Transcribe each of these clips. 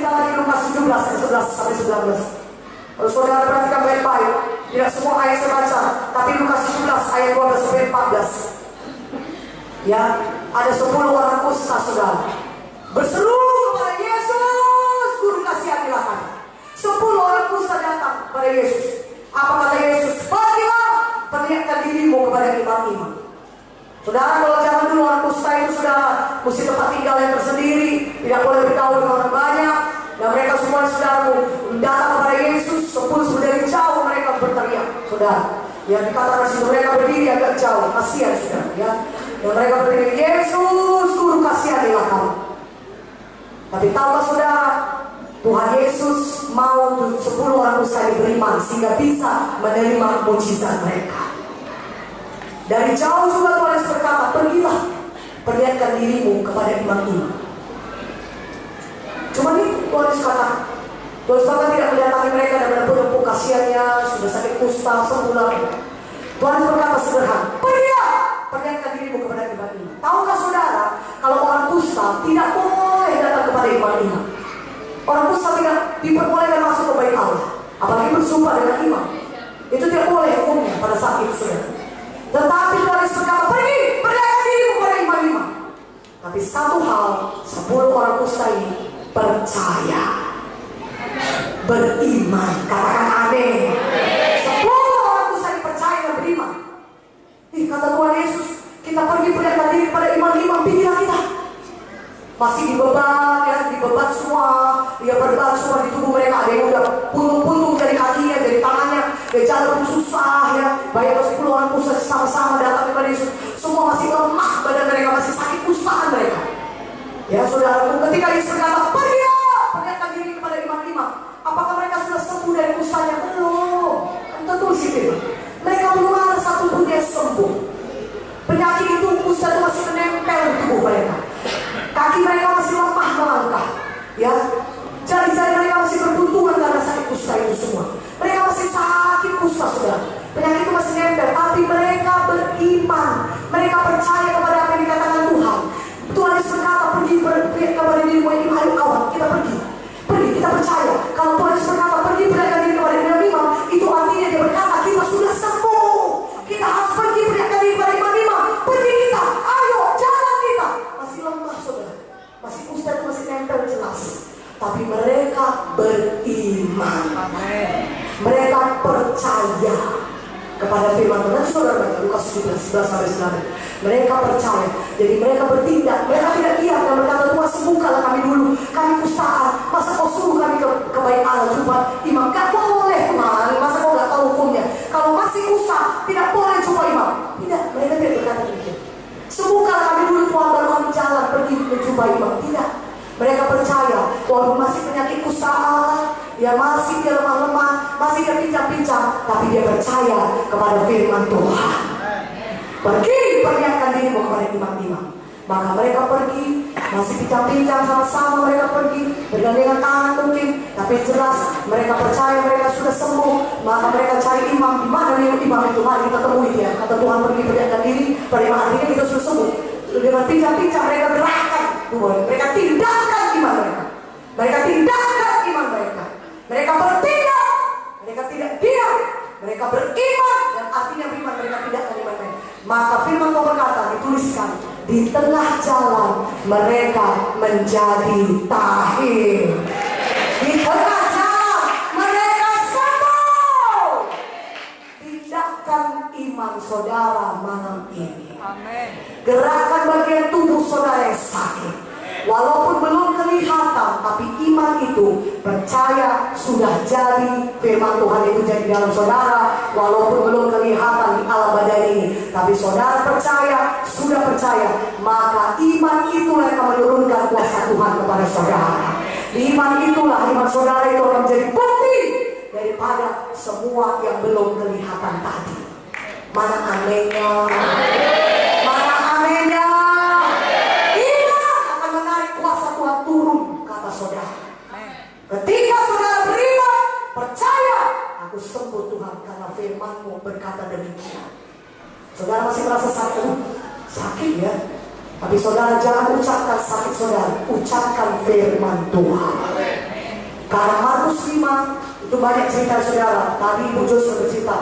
cerita lagi Lukas 17 ayat 11 sampai 19. Kalau saudara perhatikan baik-baik, tidak semua ayat saya baca, tapi Lukas 17 ayat 12 sampai 14. Ya, ada 10 orang kusta saudara berseru kepada Yesus, Guru kasihanilah kami. 10 orang kusta datang kepada Yesus. Apa kata Yesus? Pergilah, perlihatkan dirimu kepada imam-imam. Saudara, kalau zaman dulu orang kusta itu saudara mesti tempat tinggal yang tersendiri, tidak boleh bergaul dengan orang banyak. Dan mereka semua saudara datang kepada Yesus. 10 dari jauh mereka berteriak, saudara. Ya, dikatakan situ mereka berdiri agak jauh, kasihan saudara. Ya, dan mereka berteriak, Yesus, Guru kasihanilah kami. Tapi tahukah saudara, Tuhan Yesus mau 10 orang kusta beriman sehingga bisa menerima mujizat mereka. Dari jauh juga Tuhan Yesus berkata, pergilah, perlihatkan dirimu kepada imam-imam. Cuma ini Tuhan Yesus kata, Tuhan Yesus tidak mendatangi mereka dan menepuk-nepuk kasihannya, sudah sakit kusta sebulan. Tuhan Yesus berkata sederhana, pergilah, perlihatkan dirimu kepada imam-imam. Tahukah saudara, kalau orang kusta tidak boleh datang kepada imam-imam. Orang kusta tidak diperbolehkan masuk ke bait Allah, apalagi bersumpah dengan imam. Itu tidak boleh hukumnya pada saat itu saudara. Tetapi Tuhan Yesus berkata, pergi, perlihatkan dirimu kepada imam-imam. Tapi satu hal, 10 orang kusta ini percaya, beriman. Katakan amin. 10 orang kusta ini percaya dan beriman. Kata Tuhan Yesus, kita pergi perlihatkan diri kepada imam-imam, pergilah kita. Masih dibeban, ya, dibeban semua, dia berbeban semua di tubuh mereka. Ada yang udah puntung-puntung dari kakinya, dari tangannya, dia jalan susah, ya. Bayar 10 orang kusta sama-sama datang kepada Yesus. Semua masih lemah, badan mereka masih sakit kustaan mereka. Ya saudara, ketika Yesus berkata, pergilah, perlihatkan diri kepada imam-imam. Apakah mereka sudah sembuh dari kustanya? Belum. Tentu sih, mereka belum ada satu pun dia sembuh. Penyakit itu, kusta itu masih menempel di tubuh mereka. Kaki mereka masih lemah melangkah, ya. Jari-jari mereka masih berbuntungan karena sakit kusta itu semua. Mereka masih sakit kusta, saudara. Penyakit itu masih nempel, tapi mereka beriman. Mereka percaya kepada apa yang dikatakan Tuhan. Tuhan Yesus berkata, pergi kepada dirimu ini, ayo kawan, kita pergi. Pergi, kita percaya. Kalau Tuhan Yesus berkata, pergi perlihatkan diri kepada imam-imam, itu artinya dia berkata, kita sudah sembuh. Kita harus pergi perlihatkan diri kepada imam-imam. Pergi kita, ayo, jalan kita. Masih lemah, saudara. Masih kusta itu masih nempel jelas. Tapi mereka beriman. Mereka percaya kepada firman Tuhan. Nanti saudara baca Lukas 11-11. Mereka percaya, jadi mereka bertindak. Mereka tidak diam dan berkata, Tuhan sembuhkanlah kami dulu, kami kustaan. Masa kau suruh kami ke bait Allah jumpa imam? Gak boleh Tuhan. Masa kau gak tahu hukumnya? Kalau masih kusta tidak boleh jumpa imam. Tidak, mereka tidak berkata begitu. Sembuhkanlah kami dulu Tuhan, baru kami jalan pergi menjumpa imam. Tidak, mereka percaya walaupun masih penyakit kustaan, ya masih dia lemah-lemah, masih dia pincang-pincang, tapi dia percaya kepada firman Tuhan. Pergi, perlihatkan dirimu kepada imam-imam. Maka mereka pergi, masih pincang-pincang sama-sama mereka pergi, bergandengan tangan mungkin, tapi jelas mereka percaya mereka sudah sembuh. Maka mereka cari imam. Di mana imam itu? Mari kita temui dia. Kata Tuhan, pergi perlihatkan diri pada imam. Artinya kita sudah sembuh. Dengan pincang-pincang mereka gerakan tubuh, mereka tindakan iman mereka. Mereka tindakan iman mereka. Mereka bertindak. Mereka tidak diam. Mereka beriman, dan artinya beriman mereka tidak iman mereka. Maka firman Tuhan berkata, dituliskan, di tengah jalan mereka menjadi tahir. Di tengah jalan mereka sembuh. Tindakan iman saudara malam ini. Amin. Gerakan bagian tubuh saudara yang sakit, walaupun belum kelihatan, tapi iman itu percaya sudah jadi. Firman Tuhan itu jadi dalam saudara, walaupun belum kelihatan di alam badan ini, tapi saudara percaya, sudah percaya. Maka iman itulah yang akan menurunkan kuasa Tuhan kepada saudara. Iman itulah, iman saudara itu akan menjadi bukti daripada semua yang belum kelihatan tadi. Mana aminnya? Mana aminnya? Saudara, ketika saudara beriman, percaya, aku sembuh Tuhan karena firman-Mu berkata demikian. Saudara masih merasa sakit ya, tapi saudara jangan ucapkan sakit saudara, ucapkan firman Tuhan. Karena Markus 5 itu banyak cerita saudara. Tadi Ibu Jo sudah bercerita,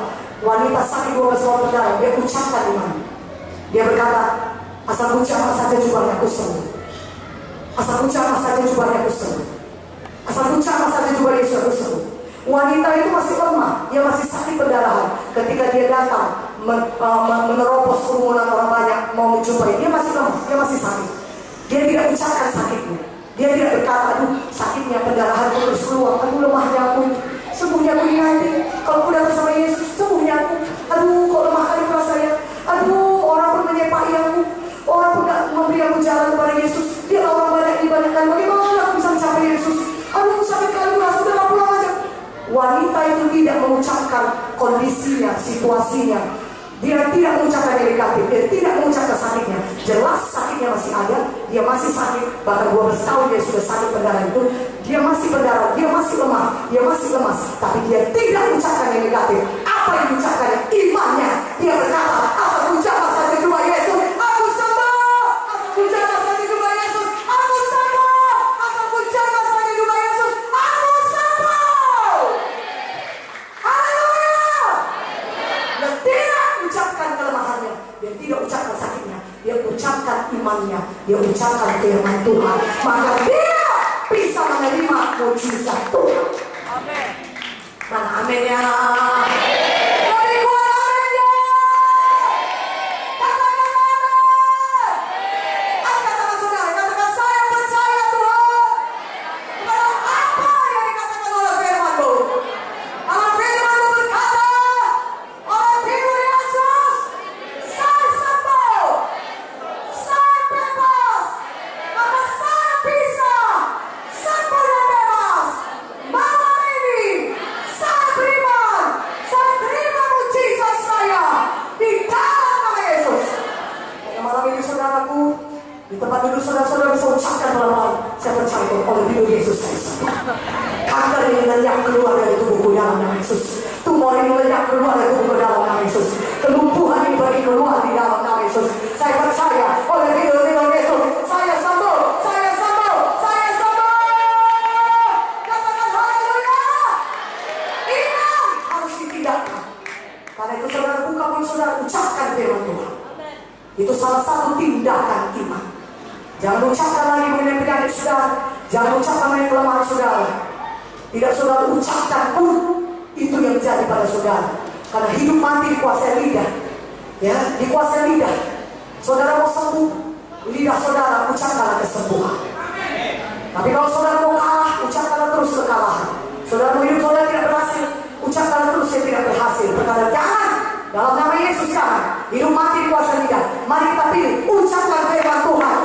wanita sakit 12 tahun berdarah, dia ucapkan iman. Dia berkata, asal ucapkan saja jubahnya aku sembuh. Asal ucapkan saja jubahnya aku sembuh. Asal ucapkan saja jubah Yesus aku sembuh. Wanita itu masih lemah, dia masih sakit pendarahan. Ketika dia datang menerobos kerumunan orang banyak mau menjumpai, dia masih lemah, dia masih sakit. Dia tidak ucapkan sakitnya. Dia tidak berkata, aduh sakitnya pendarahan terus keluar, aduh lemahnya aku, sembuhnya aku ini nanti. Kalau aku datang sama Yesus, sembuhnya aku. Aduh kok lemah kali rasanya. Aduh orang pun menyepai aku, orang pun gak memberi aku jalan kepada Yesus. Dia orang banyak diibadahkan, bagaimana aku bisa mencapai Yesus? Aduh sakit kali rasa, udah gak pulang aja. Wanita itu tidak mengucapkan kondisinya, situasinya. Dia tidak mengucapkan yang negatif, dia tidak mengucapkan sakitnya. Jelas sakitnya masih ada, dia masih sakit. Bahkan 12 tahun dia sudah sakit pendarahan itu. Dia masih pendarahan, dia masih lemah, dia masih lemas. Tapi dia tidak mengucapkan yang negatif. Apa yang diucapkan? Imannya. Dia berkata, asal ucapkan saja jubah Yesus, aku sembuh. Asal ucapkan saja jubah Yesus, aku sembuh. Asal ucapkan saja jubah Yesus, aku sembuh. Haleluya. Dan tidak ucapkan kelemahannya, dia tidak ucapkan sakitnya, dia ucapkan imannya, dia ucapkan firman Tuhan, maka dia bisa menerima mujizat Tuhan. Amin. Mana amin ya? Dari gua amin ya. Katakan amin. Katakan saudara, katakan saya percaya Tuhan kepada apa yang dikatakan oleh firman-Mu. Kalau firman-Mu berkata, oleh tidur Yesus, saya sembuh, saya bebas, maka saya bisa sembuh dan bebas. Malam ini, saya beriman, saya terima mujizat saya di dalam nama Yesus. Dan malam ini saudaraku, di tempat duduk saudara-saudara bisa ucapkan pelan-pelan, saya percaya oleh tidur Yesus saya sembuh. Kanker ini lenyap keluar dari tubuhku dalam nama Yesus. Tumor ini lenyap keluar dari tubuhku dalam nama Yesus. Kelumpuhan ini pergi keluar di dalam nama Yesus. Saya percaya oleh tidur Yesus, saya sembuh, saya sembuh, saya sembuh. Katakan haleluya. Iman harus ditinggalkan. Karena itu saudara buka mulut saudara, ucapkan firman Tuhan. Itu salah satu tindakan iman. Jangan ucapkan lagi mengenai penyakit saudara. Jangan ucapkan mengenai kelemahan saudara. Tidak saudara ucapkan pun itu yang terjadi pada saudara. Karena hidup mati dikuasai lidah. Ya, dikuasai lidah. Saudara mau sembuh, lidah saudara ucapkanlah kesembuhan. Tapi kalau saudara mau kalah, ucapkanlah terus kekalahan. Saudara mau hidup saudara tidak berhasil, ucapkanlah terus saya tidak berhasil. Berkata jangan, dalam nama Yesus jangan. Hidup mati dikuasai lidah. Mari kita pilih, ucapkan firman Tuhan.